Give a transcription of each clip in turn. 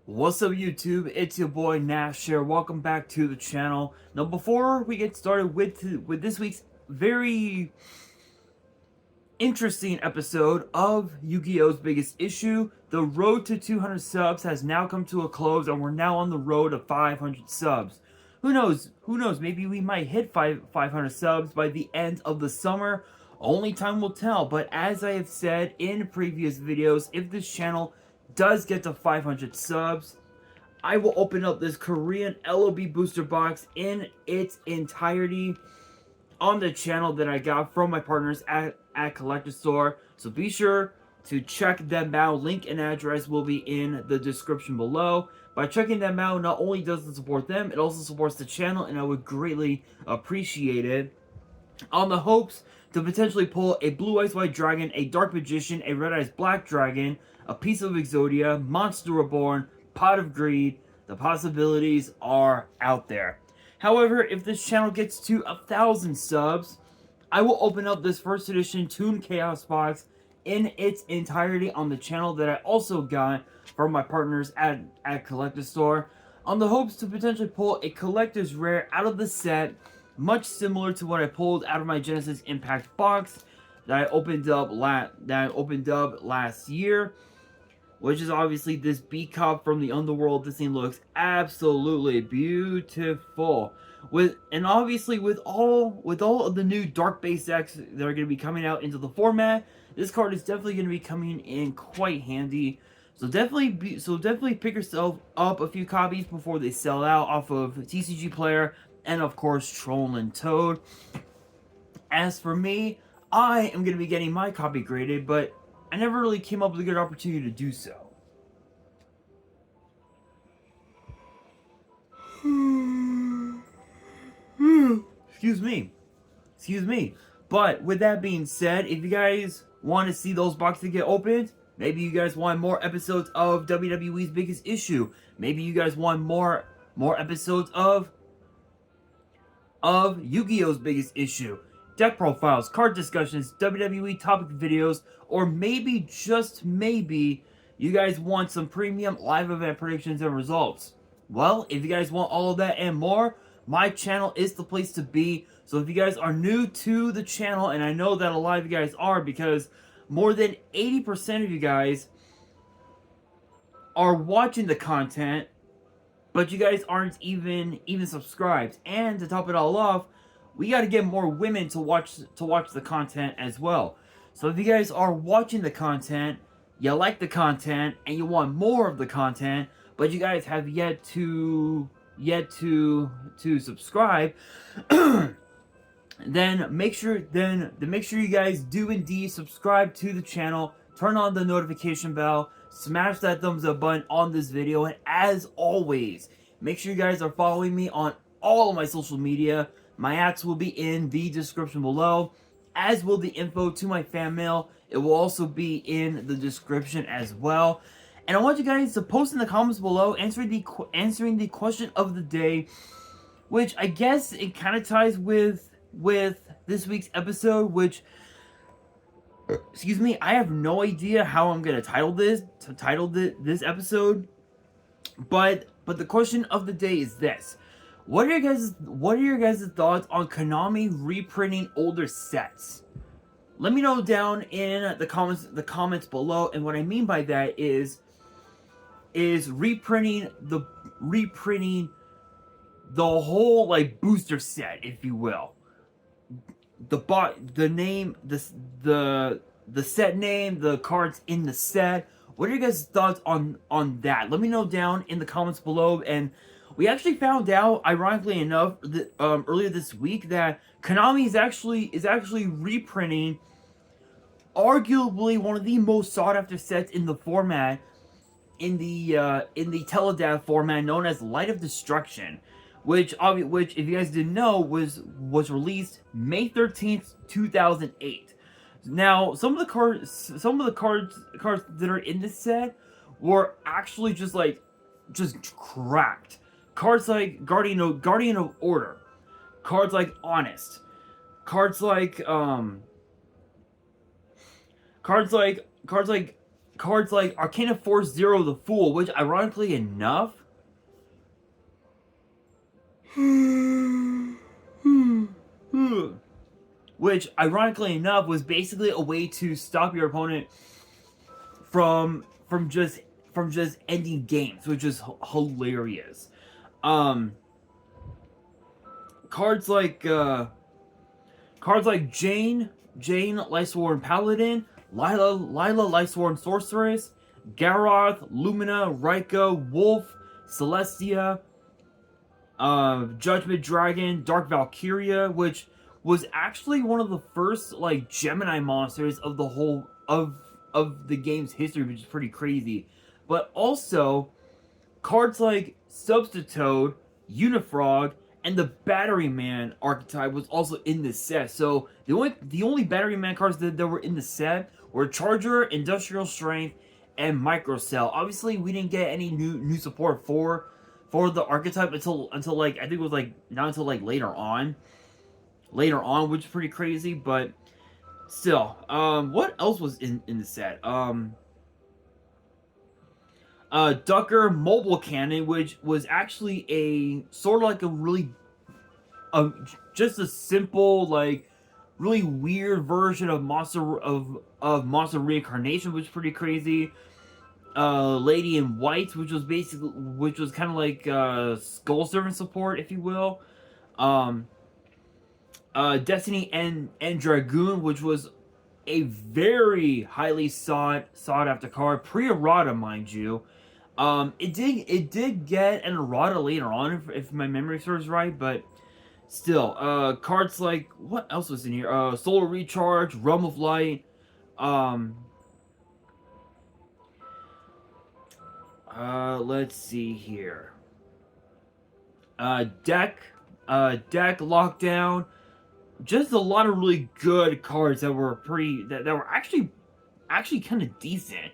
What's up YouTube, it's your boy Nash here, welcome back to the channel. Now before we get started with this week's very interesting episode of Yu-Gi-Oh's Biggest Issue, the road to 200 subs has now come to a close and we're now on the road to 500 subs. Who knows, maybe we might hit 500 subs by the end of the summer, only time will tell. But as I have said in previous videos, if this channel does get to 500 subs, I will open up this Korean LOB booster box in its entirety on the channel that I got from my partners at Collector Store. So be sure to check them out. Link and address will be in the description below. By checking them out, not only does it support them, it also supports the channel, and I would greatly appreciate it. On the hopes to potentially pull a Blue Eyes White Dragon, a Dark Magician, a Red Eyes Black Dragon, a Piece of Exodia, Monster Reborn, Pot of Greed. The possibilities are out there. However, if this channel gets to 1,000 subs, I will open up this first edition Toon Chaos box in its entirety on the channel that I also got from my partners at Collector Store, on the hopes to potentially pull a collector's rare out of the set, much similar to what I pulled out of my Genesis Impact box that I opened up last year, which is obviously this B-Cup from the Underworld. This thing looks absolutely beautiful. With all of the new dark base decks that are going to be coming out into the format, this card is definitely going to be coming in quite handy. So definitely pick yourself up a few copies before they sell out off of TCG Player and of course Troll and Toad. As for me, I am going to be getting my copy graded, but I never really came up with a good opportunity to do so. Excuse me. But with that being said, if you guys want to see those boxes get opened, maybe you guys want more episodes of WWE's Biggest Issue, maybe you guys want more episodes of Yu-Gi-Oh's Biggest Issue, deck profiles, card discussions, WWE topic videos, or maybe, just maybe, you guys want some premium live event predictions and results. Well, if you guys want all of that and more, my channel is the place to be. So if you guys are new to the channel, and I know that a lot of you guys are, because more than 80% of you guys are watching the content, but you guys aren't even subscribed. And to top it all off, we got to get more women to watch the content as well. So if you guys are watching the content, you like the content, and you want more of the content, but you guys have yet to subscribe, then make sure you guys do indeed subscribe to the channel, turn on the notification bell, smash that thumbs up button on this video, and as always, make sure you guys are following me on all of my social media. My ads will be in the description below, as will the info to my fan mail. It will also be in the description as well. And I want you guys to post in the comments below answering the question of the day, which I guess it kind of ties with this week's episode, which, excuse me, I have no idea how I'm gonna title this episode, but the question of the day is this: What are your guys' thoughts on Konami reprinting older sets? Let me know down in the comments below. And what I mean by that is reprinting the whole like booster set, if you will. The name, the set name, the cards in the set. What are your guys' thoughts on that? Let me know down in the comments below. And we actually found out, ironically enough, that, earlier this week, that Konami is actually reprinting arguably one of the most sought after sets in the format, in the Teledav format, known as Light of Destruction, which if you guys didn't know, was released May 13th, 2008. Now, some of the cards that are in this set were actually just cracked. Cards like Guardian of Order, cards like Honest, cards like cards like Arcana Force Zero the Fool, which ironically enough, was basically a way to stop your opponent from just ending games, which is hilarious. Um, cards like Jane, Lightsworn Paladin, Lila, Lightsworn Sorceress, Garoth, Lumina, Raiko, Wolf, Celestia, Judgment Dragon, Dark Valkyria, which was actually one of the first like Gemini monsters of the whole of the game's history, which is pretty crazy. But also cards like Substitute, Unifrog, and the Battery Man archetype was also in this set. So the only Battery Man cards that were in the set were Charger, Industrial Strength, and Microcell. Obviously, we didn't get any new support for the archetype until like I think it was like not until like later on, which is pretty crazy. But still, what else was in the set? Ducker Mobile Cannon, which was actually a sort of like a really, just a simple like really weird version of Monster Reincarnation, which is pretty crazy. Lady in White, which was kind of like Skull Servant support, if you will. Destiny and Dragoon, which was a very highly sought after card, pre-errata, mind you. It did get an errata later on, if my memory serves right, but still, cards like what else was in here? Solar Recharge, Realm of Light, let's see here. Deck Lockdown. Just a lot of really good cards that were that were actually kind of decent.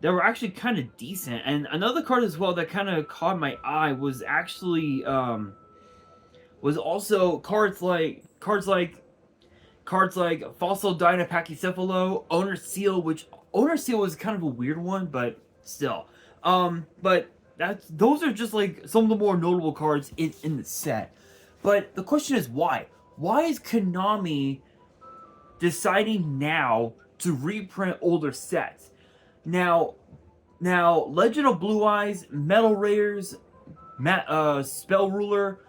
That were actually kind of decent. And another card as well that kind of caught my eye was actually was also cards like Fossil Dynapachycephalo, Owner Seal, which Owner Seal was kind of a weird one, but still. But those are just like some of the more notable cards in the set. But the question is why? Why is Konami deciding now to reprint older sets? Now, Legend of Blue Eyes, Metal Raiders, Spell Ruler,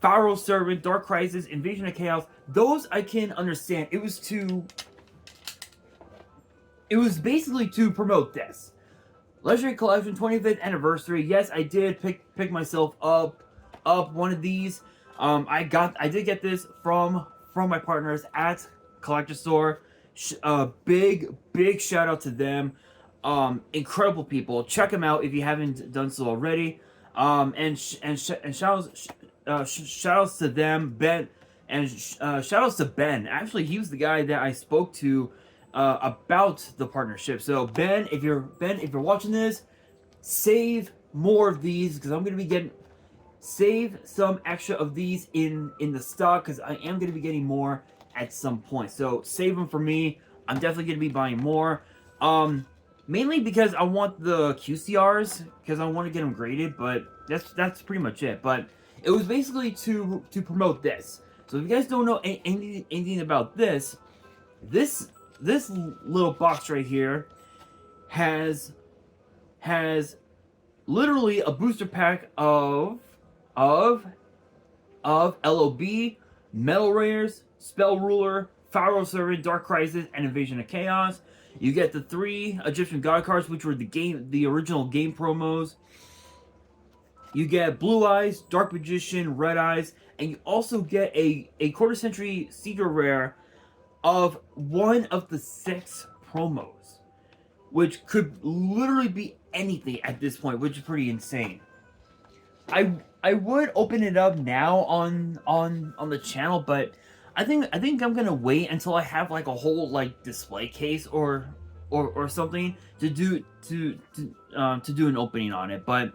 Pharaoh Servant, Dark Crisis, Invasion of Chaos, those I can understand. It was basically to promote this. Legendary Collection 25th Anniversary. Yes, I did pick myself up one of these. I did get this from my partners at Collector Store. Big shout out to them. Incredible people. Check them out if you haven't done so already. And shout outs to them, Ben, and shout outs to Ben. Actually, he was the guy that I spoke to about the partnership. So Ben, if you're watching this, save more of these because I'm gonna be save some extra of these in the stock because I am gonna be getting more at some point. So save them for me. I'm definitely gonna be buying more. Mainly because I want the QCRs because I want to get them graded, but that's pretty much it. But it was basically to promote this. So if you guys don't know anything about this little box right here has literally a booster pack of LOB, Metal Raiders, Spell Ruler, Pharaoh Servant, Dark Crisis, and Invasion of Chaos. You get the 3 Egyptian God cards, which were the original game promos. You get Blue Eyes, Dark Magician, Red Eyes, and you also get a quarter century Secret Rare of one of the 6 promos, which could literally be anything at this point, which is pretty insane. I would open it up now on the channel, but I think I'm gonna wait until I have like a whole like display case or something to do an opening on it. But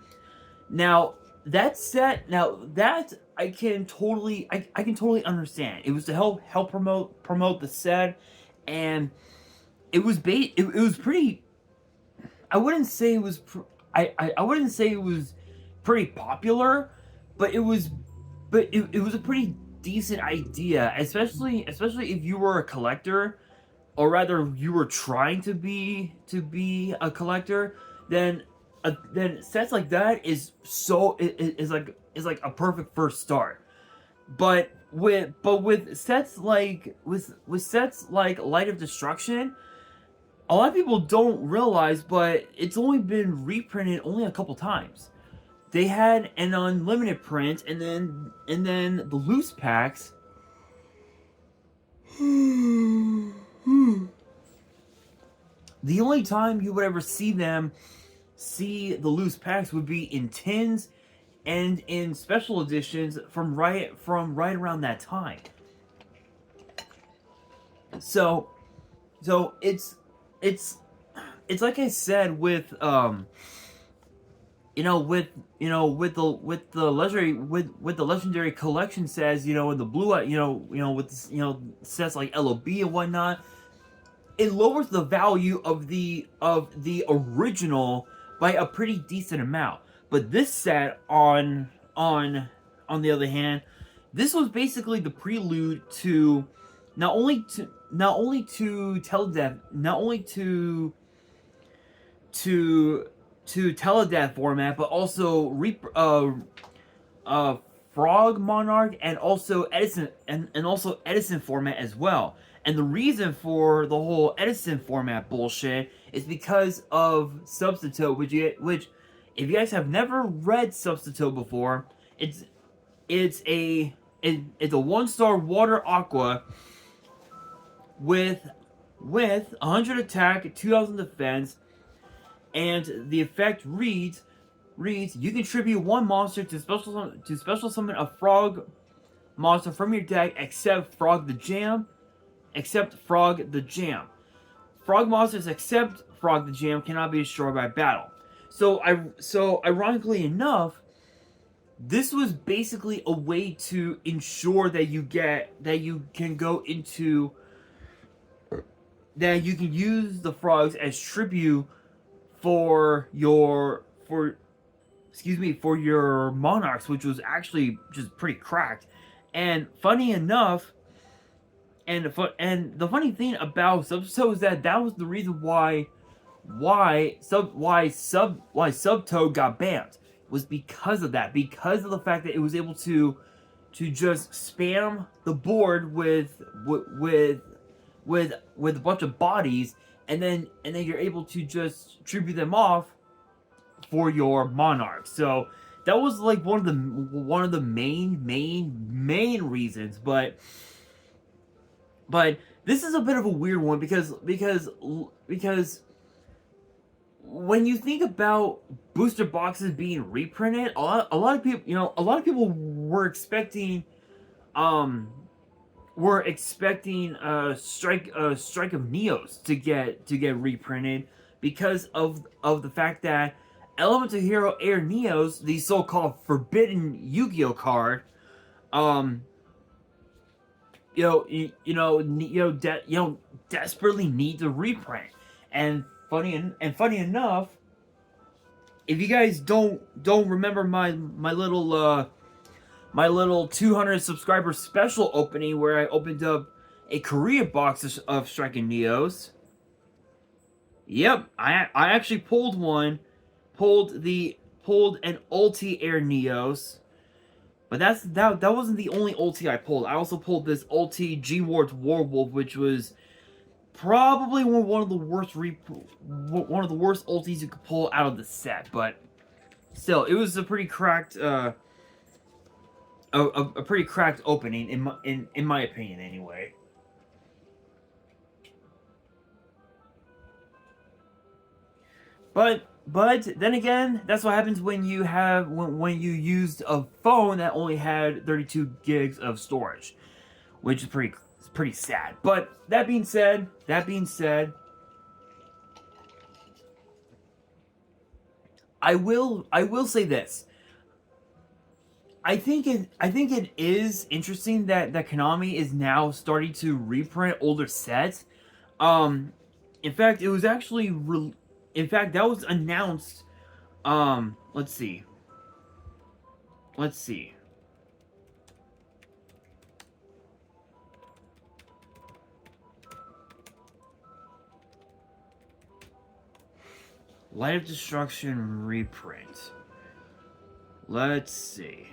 now that I can totally understand. It was to help promote the set, and it was pretty. I wouldn't say it was. I wouldn't say it was pretty popular, but it was a pretty decent idea, especially if you were a collector, or rather you were trying to be a collector. Then sets like that is like a perfect first start. But with sets like with sets like Light of Destruction, a lot of people don't realize, but it's only been reprinted only a couple times. They had an unlimited print, and then the loose packs. The only time you would ever see the loose packs would be in tins and in special editions from right around that time. So it's it's like I said with with the legendary collection sets, in the blue, with sets like LOB and whatnot, it lowers the value of the original by a pretty decent amount. But this set, on the other hand, this was basically the prelude to not only to teledeath, not only to teledeath format, but also Frog Monarch, and also Edison format as well. And the reason for the whole Edison format bullshit is because of Substitute, which if you guys have never read Substitute before, it's a 1-star water aqua with 100 attack, 2000 defense, and the effect reads you contribute one monster to special summon a frog monster from your deck except Frog the Jam. Frog monsters except Frog the Jam cannot be destroyed by battle. So ironically enough, this was basically a way to ensure that you can use the frogs as tribute for your monarchs, which was actually just pretty cracked. And funny enough, and the funny thing about Subtoad is that was the reason why Subtoad got banned, was because of that, because of the fact that it was able to just spam the board with a bunch of bodies, and then you're able to just tribute them off for your monarch. So that was like one of the main reasons. But this is a bit of a weird one because when you think about booster boxes being reprinted, a lot of people were expecting Strike of Neos to get reprinted because of the fact that Elemental Hero Air Neos, the so-called forbidden Yu-Gi-Oh card, desperately need to reprint. And funny enough, if you guys don't remember my little 200 subscriber special opening where I opened up a Korea box of Striking Neos. Yep, I actually pulled an Ulti Air Neos. But that wasn't the only Ulti I pulled. I also pulled this Ulti G-Ward's Warwolf, which was probably one of the worst Ultis you could pull out of the set. But still, it was a pretty cracked a pretty cracked opening in my opinion, anyway. But then again, that's what happens when you used a phone that only had 32 gigs of storage, which is pretty sad. But that being said, I will say this. I think it is interesting that Konami is now starting to reprint older sets. In fact, it was actually in fact, that was announced. Let's see. Let's see. Light of Destruction reprint. Let's see.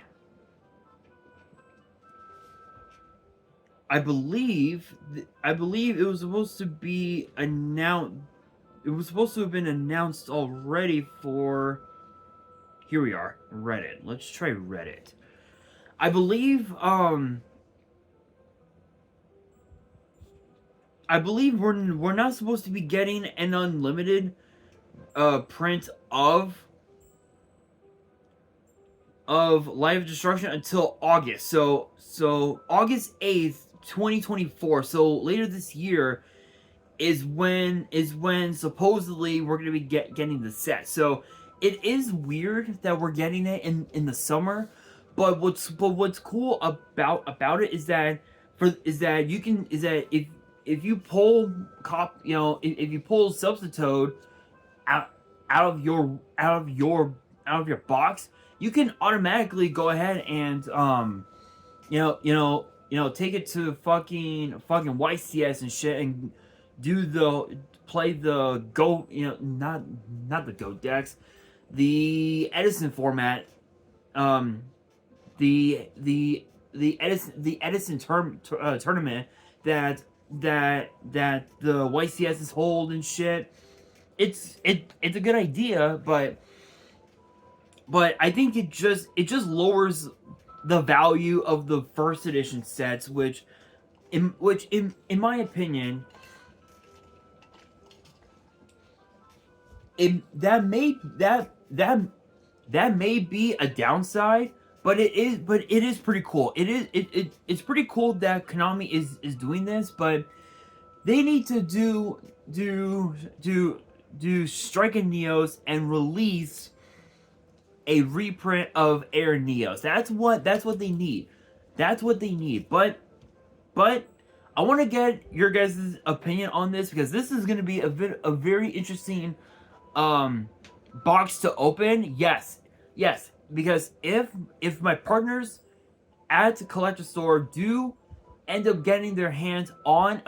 I believe it was supposed to be announced. It was supposed to have been announced already for. Here we are, Reddit. Let's try Reddit. I believe we're not supposed to be getting an unlimited print of Light of Destruction until August. So August 8th, 2024. So later this year is when supposedly we're gonna be getting the set. So it is weird that we're getting it in the summer, but what's cool about it is that if you pull if you pull Substitute out of your box, you can automatically go ahead and take it to fucking YCS and shit and play the Go, not the Go decks, the Edison format, the Edison tournament that the YCS's hold and shit. It's a good idea, but I think it just lowers the value of the first edition sets, which in my opinion, that may be a downside, but it is pretty cool. It's pretty cool that Konami is doing this, but they need to do Strike and Neos and release a reprint of Air Neos. That's what they need. That's what they need. But I want to get your guys' opinion on this, because this is going to be a very interesting box to open. Yes, because if my partners at the collector store do end up getting their hands on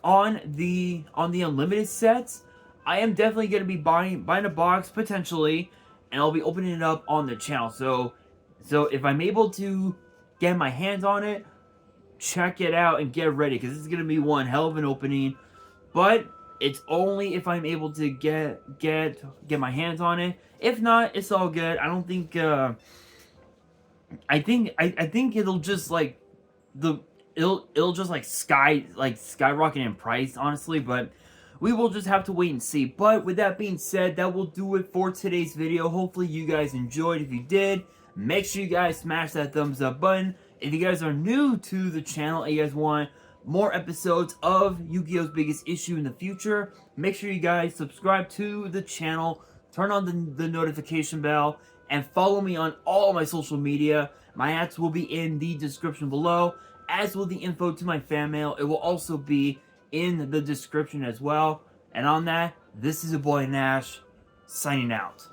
on the unlimited sets, I am definitely going to be buying a box potentially, and I'll be opening it up on the channel. So if I'm able to get my hands on it, check it out and get ready, because this is going to be one hell of an opening. But it's only if I'm able to get my hands on it. If not, it's all good. I don't think I think it'll just like it'll just like skyrocket in price, honestly, but we will just have to wait and see. But with that being said, that will do it for today's video. Hopefully you guys enjoyed. If you did, make sure you guys smash that thumbs up button. If you guys are new to the channel and you guys want more episodes of Yu-Gi-Oh's Biggest Issue in the future, make sure you guys subscribe to the channel, turn on the notification bell, and follow me on all my social media. My ads will be in the description below, as will the info to my fan mail. It will also be in the description as well. And on that, this is your boy Nash, signing out.